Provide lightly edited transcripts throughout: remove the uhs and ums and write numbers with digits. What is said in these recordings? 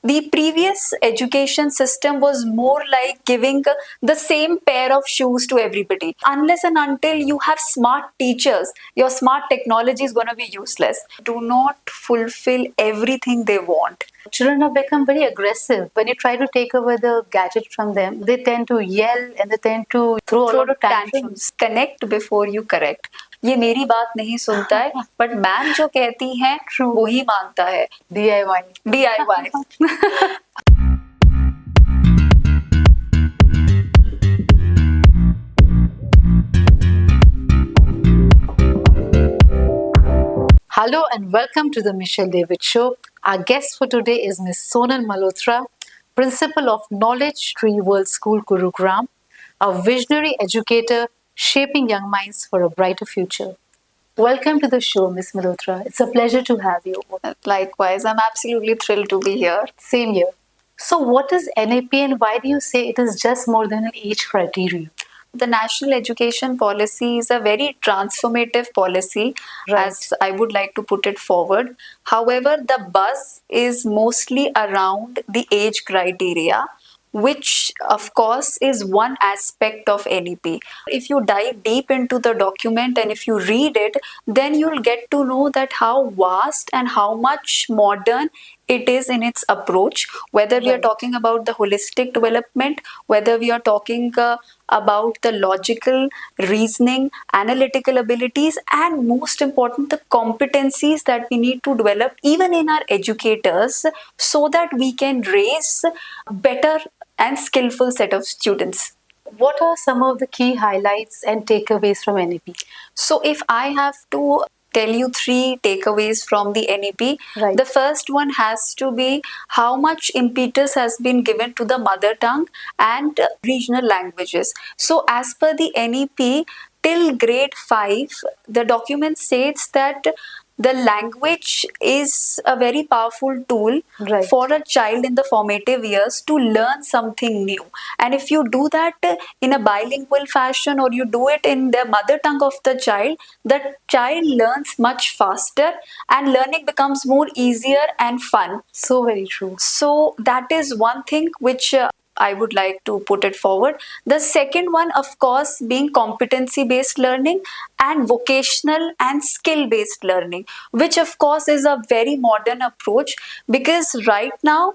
The previous education system was more like giving the same pair of shoes to everybody. Unless and until you have smart teachers, your smart technology is going to be useless. Do not fulfill everything they want. Children have become very aggressive. When you try to take away the gadget from them, they tend to yell and they tend to throw a lot of tantrums. Connect before you correct. ये मेरी बात नहीं सुनता है, but ma'am जो कहती हैं वो ही मानता है. DIY. Hello and welcome to the Michelle David Show. Our guest for today is Ms. Sonal Malhotra, Principal of Knowledge Tree World School, Gurugram, a visionary educator shaping young minds for a brighter future. Welcome to the show, Ms. Malhotra. It's a pleasure to have you. Likewise, I'm absolutely thrilled to be here. Same here. So what is NEP and why do you say it is just more than an age criteria? The national education policy is a very transformative policy, as I would like to put it forward. However, the buzz is mostly around the age criteria, which of course is one aspect of NEP. If you dive deep into the document and if you read it, then you'll get to know that how vast and how much modern it is in its approach, whether we are talking about the holistic development, whether we are talking about the logical reasoning, analytical abilities, and most important, the competencies that we need to develop even in our educators so that we can raise better and skillful set of students. What are some of the key highlights and takeaways from NEP? So if I have to tell you 3 takeaways from the NEP. Right. The first one has to be how much impetus has been given to the mother tongue and regional languages. So as per the NEP, till grade 5, the document states that the language is a very powerful tool for a child in the formative years to learn something new. And if you do that in a bilingual fashion or you do it in the mother tongue of the child learns much faster and learning becomes more easier and fun. So very true. So that is one thing which I would like to put it forward. The second one, of course, being competency-based learning and vocational and skill-based learning, which of course is a very modern approach, because right now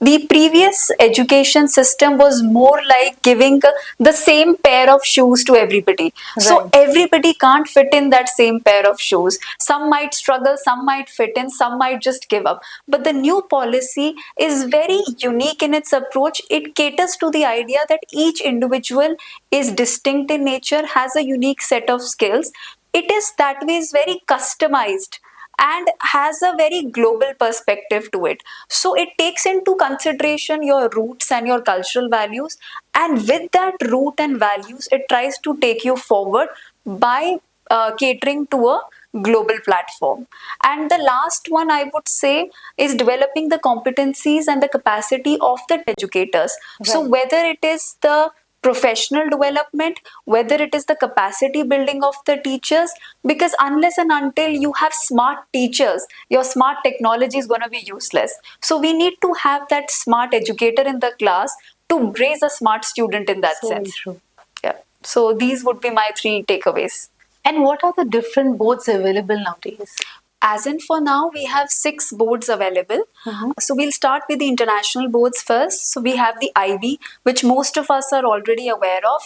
the previous education system was more like giving the same pair of shoes to everybody. So everybody can't fit in that same pair of shoes. Some might struggle, some might fit in, some might just give up. But the new policy is very unique in its approach. It caters to the idea that each individual is distinct in nature, has a unique set of skills. It is that way is very customized and has a very global perspective to it. So it takes into consideration your roots and your cultural values, and with that root and values, it tries to take you forward by catering to a global platform. And the last one I would say is developing the competencies and the capacity of the educators. So whether it is the professional development, whether it is the capacity building of the teachers, because unless and until you have smart teachers, your smart technology is going to be useless. So we need to have that smart educator in the class to raise a smart student in that sense. True. Yeah. So these would be my 3 takeaways. And what are the different boards available nowadays? As in for now, we have 6 boards available. So we'll start with the international boards first. So we have the IB, which most of us are already aware of.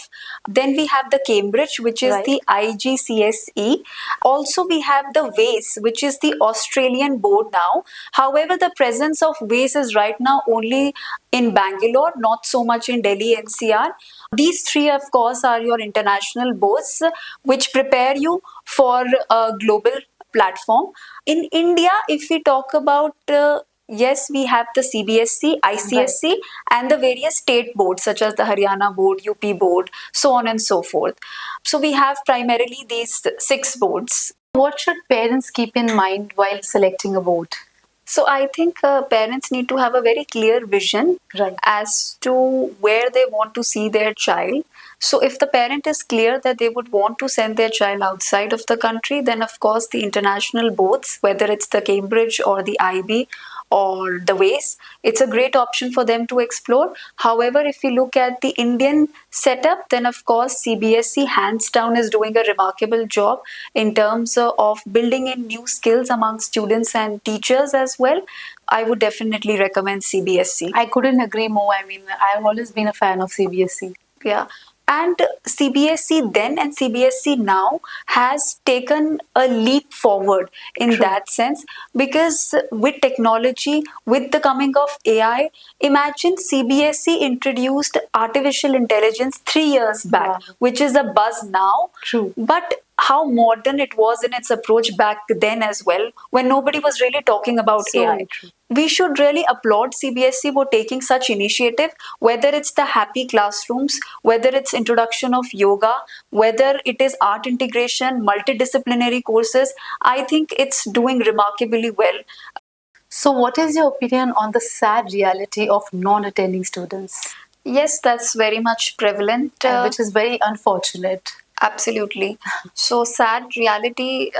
Then we have the Cambridge, which is the IGCSE. Also we have the WACE, which is the Australian board now. However, the presence of WACE is right now only in Bangalore, not so much in Delhi NCR. These 3, of course, are your international boards, which prepare you for a global platform. In India, if we talk about, yes, we have the CBSE, ICSE, and the various state boards such as the Haryana board, UP board, so on and so forth. So we have primarily these 6 boards. What should parents keep in mind while selecting a board? So I think parents need to have a very clear vision as to where they want to see their child. So if the parent is clear that they would want to send their child outside of the country, then of course the international boards, whether it's the Cambridge or the IB or the ways, it's a great option for them to explore. However, if you look at the Indian setup, then of course CBSE hands down is doing a remarkable job in terms of building in new skills among students and teachers as well. I would definitely recommend CBSE. I couldn't agree more. I mean, I've always been a fan of CBSE. Yeah. And CBSE then and CBSE now has taken a leap forward in True. that sense, because with technology, with the coming of AI, imagine CBSE introduced artificial intelligence 3 years back, Wow. which is a buzz now. True. But how modern it was in its approach back then as well, when nobody was really talking about So AI. true. We should really applaud CBSE for taking such initiative, whether it's the happy classrooms, whether it's introduction of yoga, whether it is art integration, multidisciplinary courses. I think it's doing remarkably well. So, what is your opinion on the sad reality of non attending students? Yes, that's very much prevalent. Which is very unfortunate. Absolutely. So sad reality,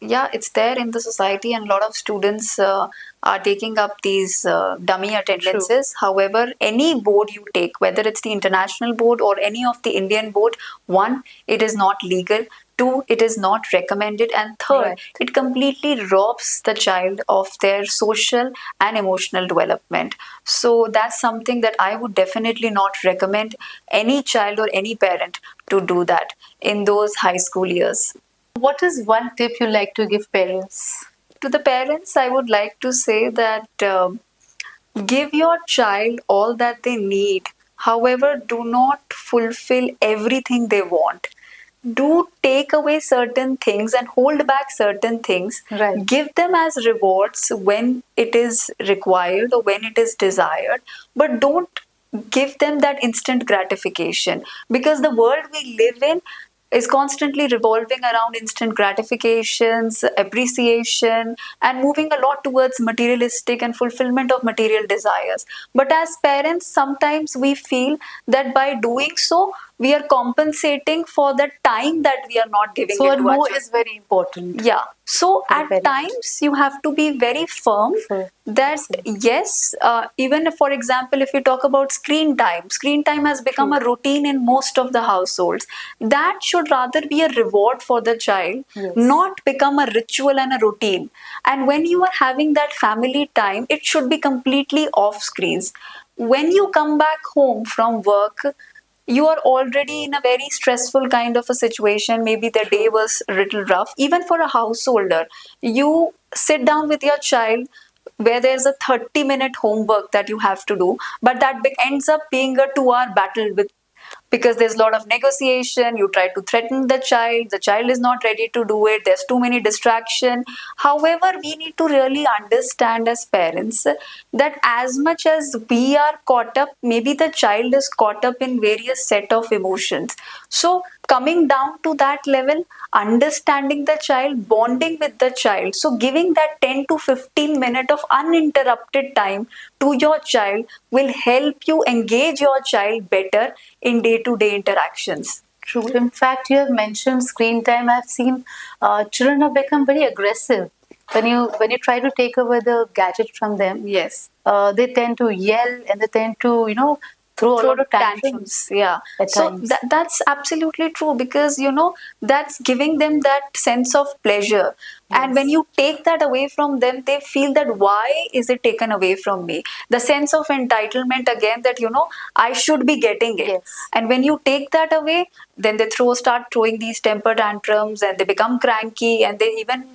yeah, it's there in the society, and a lot of students are taking up these dummy attendances. However, any board you take, whether it's the international board or any of the Indian board, one, it is not legal. Two, it is not recommended. And third, Right. it completely robs the child of their social and emotional development. So that's something that I would definitely not recommend any child or any parent to do that in those high school years. What is one tip you like to give parents? To the parents, I would like to say that give your child all that they need. However, do not fulfill everything they want. Do take away certain things and hold back certain things. Right. Give them as rewards when it is required or when it is desired, but don't give them that instant gratification, because the world we live in is constantly revolving around instant gratifications, appreciation, and moving a lot towards materialistic and fulfillment of material desires. But as parents, sometimes we feel that by doing so, we are compensating for the time that we are not giving So, it a to our no children. is very important. Yeah. So Very, at very times you have to be very firm that Absolutely. yes, even if, for example, if you talk about screen time has become a routine in most of the households. That should rather be a reward for the child, Yes. not become a ritual and a routine. And when you are having that family time, it should be completely off screens. When you come back home from work, you are already in a very stressful kind of a situation. Maybe the day was a little rough. Even for a householder, you sit down with your child where there's a 30-minute homework that you have to do, but that ends up being a 2-hour battle with, because there's a lot of negotiation. You try to threaten the child is not ready to do it, there's too many distraction. However, we need to really understand as parents that as much as we are caught up, maybe the child is caught up in various set of emotions. So coming down to that level, understanding the child, bonding with the child, so giving that 10 to 15 minutes of uninterrupted time to your child will help you engage your child better in day-to-day interactions. True. In fact, you have mentioned screen time. I've seen children have become very aggressive when you try to take away the gadget from them. Yes. They tend to yell and they tend to throw a lot of tantrums. Yeah. At So times. that's absolutely true, because that's giving them that sense of pleasure. And when you take that away from them, they feel that why is it taken away from me? The sense of entitlement again, that I should be getting it. Yes. And when you take that away, then they start throwing these temper tantrums, and they become cranky, and they even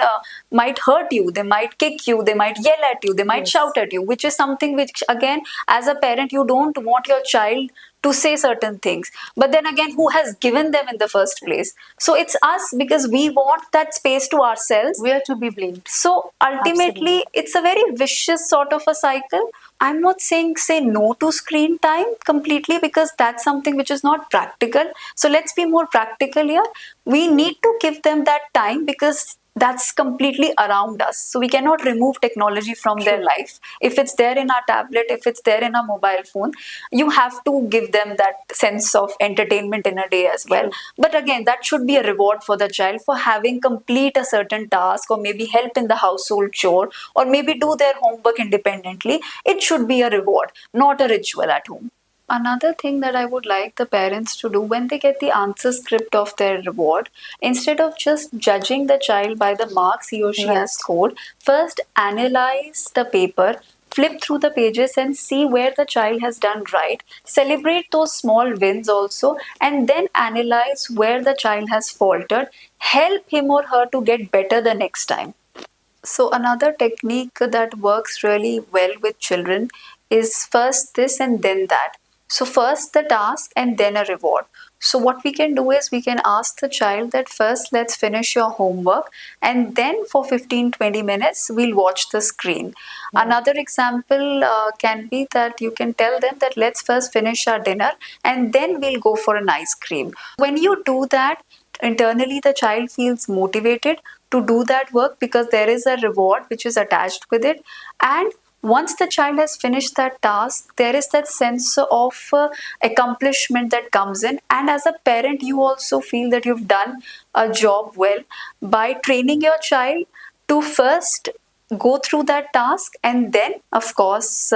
might hurt you, they might kick you, they might yell at you, they might Yes. shout at you, which is something which, again, as a parent, you don't want your child to say certain things. But then again, who has given them in the first place? So it's us, because we want that space to ourselves. We are to be blamed. So ultimately, Absolutely. it's a very vicious sort of a cycle. I'm not saying say no to screen time completely, because that's something which is not practical. So let's be more practical here. We need to give them that time, because that's completely around us. So we cannot remove technology from their life. If it's there in our tablet, if it's there in our mobile phone, you have to give them that sense of entertainment in a day as well. But again, that should be a reward for the child for having complete a certain task, or maybe help in the household chore, or maybe do their homework independently. It should be a reward, not a ritual at home. Another thing that I would like the parents to do when they get the answer script of their reward, instead of just judging the child by the marks he or she has scored, first analyze the paper, flip through the pages and see where the child has done right. Celebrate those small wins also, and then analyze where the child has faltered. Help him or her to get better the next time. So, another technique that works really well with children is first this and then that. So, first the task and then a reward. So, what we can do is we can ask the child that first let's finish your homework, and then for 15-20 minutes we'll watch the screen. Another example can be that you can tell them that let's first finish our dinner and then we'll go for an ice cream. When you do that, internally the child feels motivated to do that work because there is a reward which is attached with it. And once the child has finished that task, there is that sense of accomplishment that comes in, and as a parent you also feel that you've done a job well by training your child to first go through that task, and then of course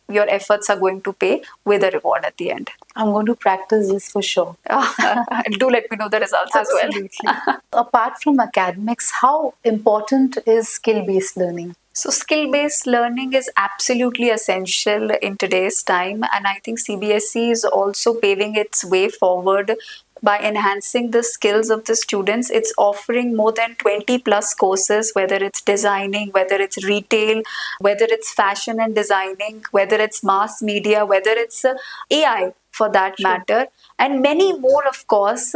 your efforts are going to pay with a reward at the end. I'm going to practice this for sure. Do let me know the results as well. Absolutely. Apart from academics, how important is skill-based learning? So, skill based learning is absolutely essential in today's time, and I think CBSE is also paving its way forward by enhancing the skills of the students. It's offering more than 20 plus courses, whether it's designing, whether it's retail, whether it's fashion and designing, whether it's mass media, whether it's AI for that matter, and many more, of course,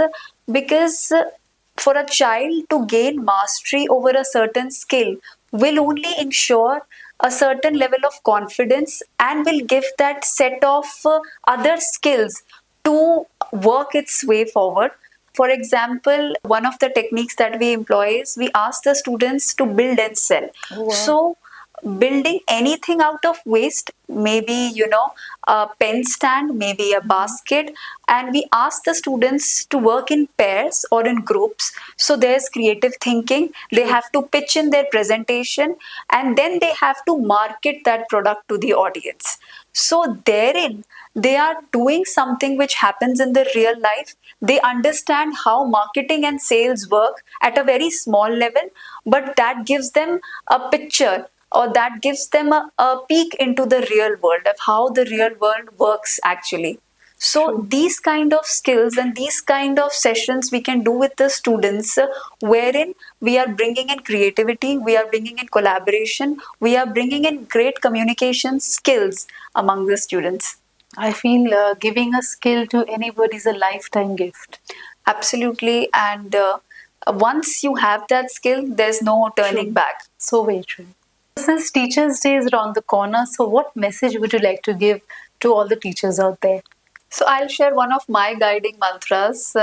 because for a child to gain mastery over a certain skill will only ensure a certain level of confidence and will give that set of other skills to work its way forward. For example, one of the techniques that we employ is we ask the students to build and sell. Wow. So, building anything out of waste, maybe a pen stand, maybe a basket, and we ask the students to work in pairs or in groups. So there's creative thinking, they have to pitch in their presentation, and then they have to market that product to the audience. So therein they are doing something which happens in the real life. They understand how marketing and sales work at a very small level, but that gives them a picture, or that gives them a peek into the real world of how the real world works actually. So these kind of skills and these kind of sessions we can do with the students, wherein we are bringing in creativity, we are bringing in collaboration, we are bringing in great communication skills among the students. I feel giving a skill to anybody is a lifetime gift. Absolutely, and once you have that skill, there's no turning back. So very true. Since Teachers' Day is around the corner, so what message would you like to give to all the teachers out there? So I'll share one of my guiding mantras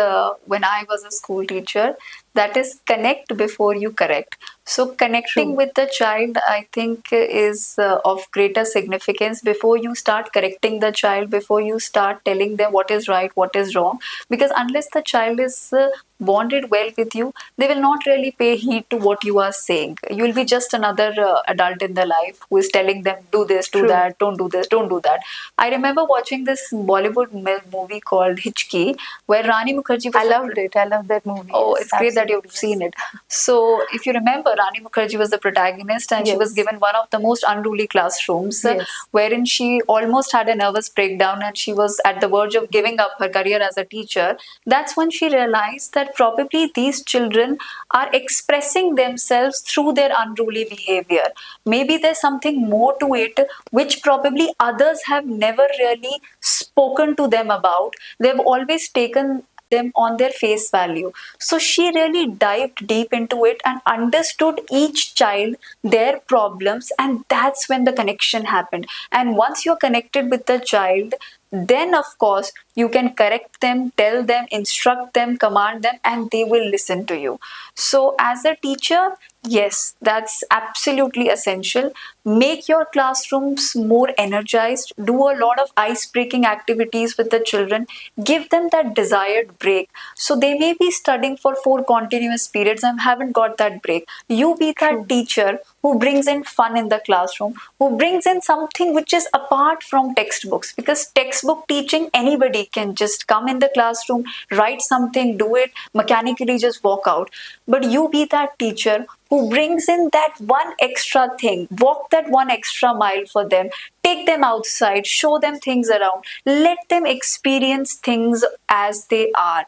when I was a school teacher, that is connect before you correct. So connecting with the child, I think, is of greater significance before you start correcting the child, before you start telling them what is right, what is wrong. Because unless the child is bonded well with you, they will not really pay heed to what you are saying. You will be just another adult in their life who is telling them, do this, do that, don't do this, don't do that. I remember watching this Bollywood movie called Hichki, where Rani Mukherjee was... I loved it. I loved that movie. Oh, it's great that you've seen it. So, if you remember, Rani Mukherjee was the protagonist, and she was given one of the most unruly classrooms, wherein she almost had a nervous breakdown and she was at the verge of giving up her career as a teacher. That's when she realized that probably these children are expressing themselves through their unruly behavior. Maybe there's something more to it which probably others have never really spoken to them about. They've always taken them on their face value. So she really dived deep into it and understood each child, their problems, and that's when the connection happened. And once you're connected with the child, then of course you can correct them, tell them, instruct them, command them, and they will listen to you. So as a teacher, yes, that's absolutely essential. Make your classrooms more energized, do a lot of ice breaking activities with the children, give them that desired break. So they may be studying for 4 continuous periods and haven't got that break. You be that teacher who brings in fun in the classroom, who brings in something which is apart from textbooks, because textbook teaching, anybody can just come in the classroom, write something, do it, mechanically just walk out. But you be that teacher who brings in that one extra thing, walk that one extra mile for them, take them outside, show them things around, let them experience things as they are.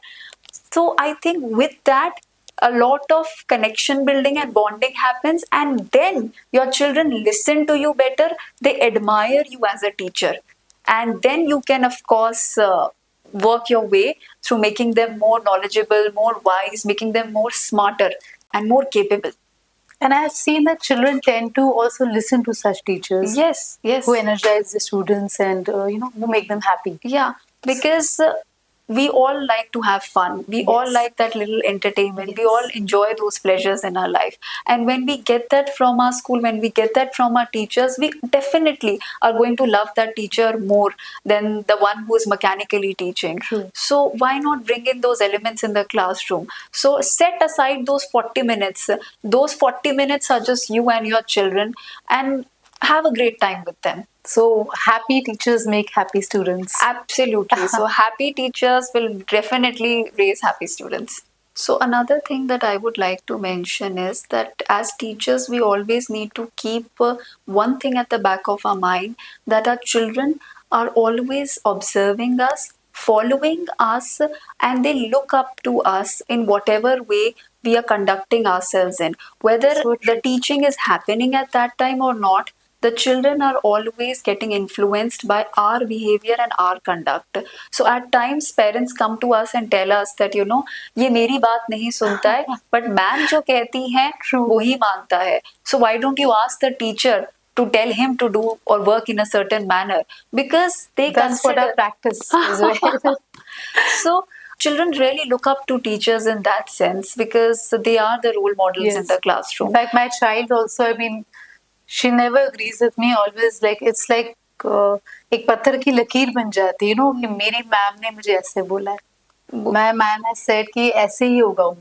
So I think with that, a lot of connection building and bonding happens, and then your children listen to you better, they admire you as a teacher, and then you can of course work your way through making them more knowledgeable, more wise, making them more smarter and more capable. And I have seen that children tend to also listen to such teachers. Yes, yes. Who energize the students and who make them happy. Yeah, because we all like to have fun. We all like that little entertainment. We all enjoy those pleasures in our life. And when we get that from our school, when we get that from our teachers, we definitely are going to love that teacher more than the one who is mechanically teaching. True. So why not bring in those elements in the classroom? So set aside those 40 minutes. Those 40 minutes are just you and your children, and have a great time with them. So happy teachers make happy students. Absolutely. So happy teachers will definitely raise happy students. So another thing that I would like to mention is that as teachers, we always need to keep one thing at the back of our mind, that our children are always observing us, following us, and they look up to us in whatever way we are conducting ourselves in. Whether the teaching is happening at that time or not, the children are always getting influenced by our behavior and our conduct. So at times parents come to us and tell us that ये मेरी बात नहीं सुनता है, but ma'am जो कहती हैं वो ही मानता है. So why don't you ask the teacher to tell him to do or work in a certain manner, because that's what our practice is. So children really look up to teachers in that sense, because they are the role models in the classroom. In fact, my child also, she never agrees with me. Always it's like एक पत्थर की लकीर बन जाती, कि मेरी ma'am ने मुझे ऐसे बोला है. My ma'am has said कि ऐसे ही होगा.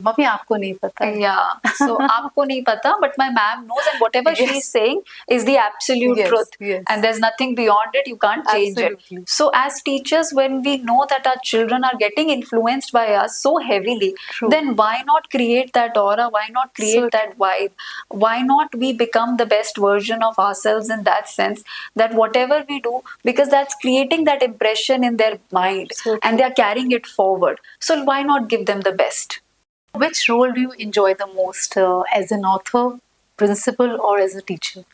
मम्मी आपको नहीं पता. Yeah, so आपको नहीं पता, but my ma'am knows, and whatever she is saying is the absolute truth. And there's nothing beyond it, you can't change it. So as teachers, when we know that our children are getting influenced by us so heavily, then why not create that aura? Why not create that vibe? Why not we become the best version of ourselves in that sense, that whatever we do, because that's creating that impression in their mind, and they're carrying it forward. So why not give them the best? Which role do you enjoy the most, as an author, principal, or as a teacher?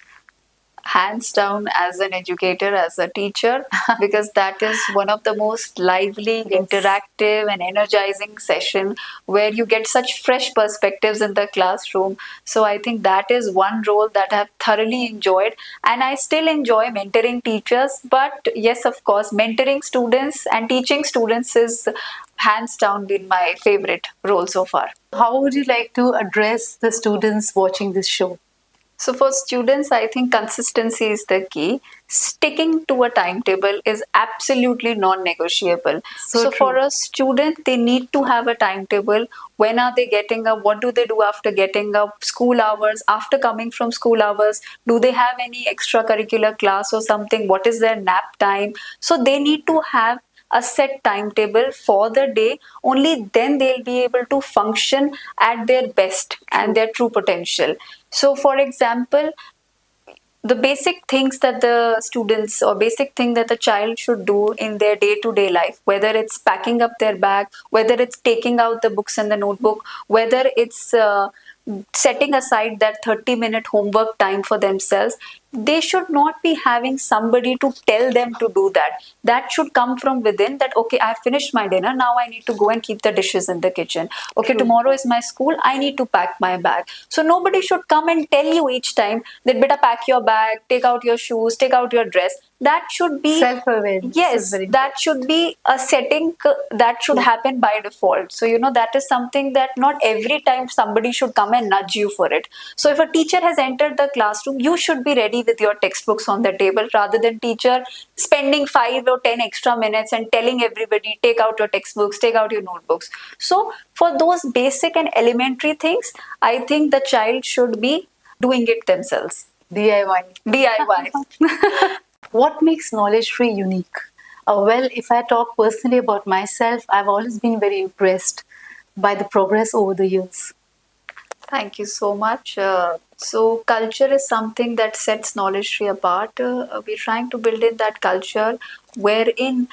Hands down, as an educator, as a teacher, because that is one of the most lively, interactive and energizing session where you get such fresh perspectives in the classroom. So I think that is one role that I've thoroughly enjoyed, and I still enjoy mentoring teachers. But yes, of course, mentoring students and teaching students is hands down been my favorite role so far. How would you like to address the students watching this show? So for students, I think consistency is the key. Sticking to a timetable is absolutely non-negotiable. So for a student, they need to have a timetable. When are they getting up? What do they do after getting up? School hours, after coming from school hours, do they have any extracurricular class or something? What is their nap time? So they need to have a set timetable for the day. Only then they'll be able to function at their best and their true potential. So for example, the basic things that the students or basic thing that the child should do in their day-to-day life, whether it's packing up their bag, whether it's taking out the books and the notebook, whether it's setting aside that 30-minute homework time for themselves, they should not be having somebody to tell them to do that. That should come from within, that okay, I finished my dinner, now I need to go and keep the dishes in the kitchen. Okay, True. tomorrow is my school, I need to pack my bag. So nobody should come and tell you each time that beta pack your bag, take out your shoes, take out your dress. That should be, Self-awareness is yes, very that should be a setting that should happen by default. So that is something that not every time somebody should come and nudge you for it. So if a teacher has entered the classroom, you should be ready with your textbooks on the table, rather than teacher spending 5 or 10 extra minutes and telling everybody, take out your textbooks, take out your notebooks. So for those basic and elementary things, I think the child should be doing it themselves. DIY. DIY. What makes knowledge tree unique? Well, if I talk personally about myself, I've always been very impressed by the progress over the years. Thank you so much. So, culture is something that sets knowledge tree apart. We're trying to build in that culture wherein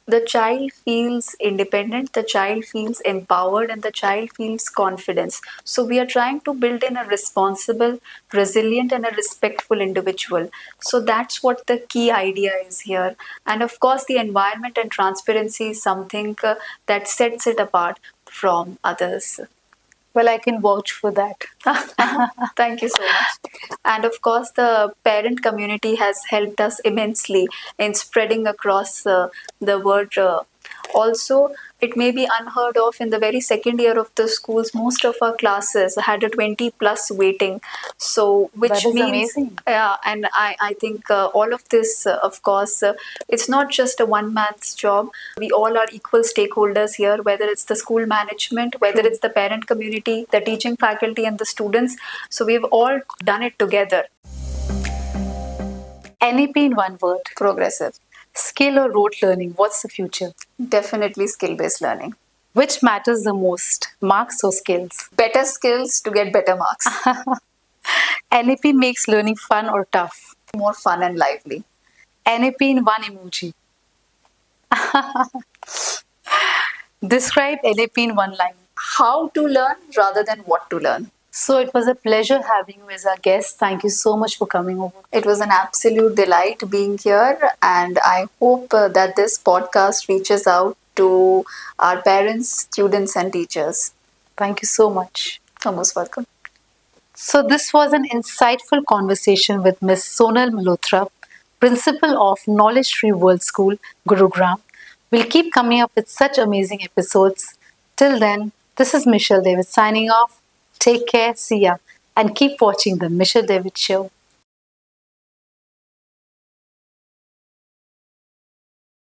the child feels independent, the child feels empowered, and the child feels confidence. So, we are trying to build in a responsible, resilient, and a respectful individual. So, that's what the key idea is here. And of course, the environment and transparency is something that sets it apart from others. Well, I can vouch for that. Thank you so much. And of course, the parent community has helped us immensely in spreading across the word. Also, it may be unheard of in the very second year of the schools. Most of our classes had a 20 plus waiting. So, which That is means, amazing. yeah, and I think all of this, of course, it's not just a one man's job. We all are equal stakeholders here, whether it's the school management, whether it's the parent community, the teaching faculty, and the students. So, we've all done it together. NEP in one word. Progressive. Skill or rote learning? What's the future? Definitely skill based learning. Which matters the most, marks or skills? Better skills to get better marks. NEP makes learning fun or tough? More fun and lively. NEP in one emoji. Describe NEP in one line. How to learn rather than what to learn. So it was a pleasure having you as our guest. Thank you so much for coming over. It was an absolute delight being here, and I hope that this podcast reaches out to our parents, students, and teachers. Thank you so much. You're most welcome. So this was an insightful conversation with Ms. Sonal Malhotra, Principal of Knowledge Tree World School, Gurugram. We'll keep coming up with such amazing episodes. Till then, this is Michelle David signing off. Take care, see ya, and keep watching The Michelle David Show.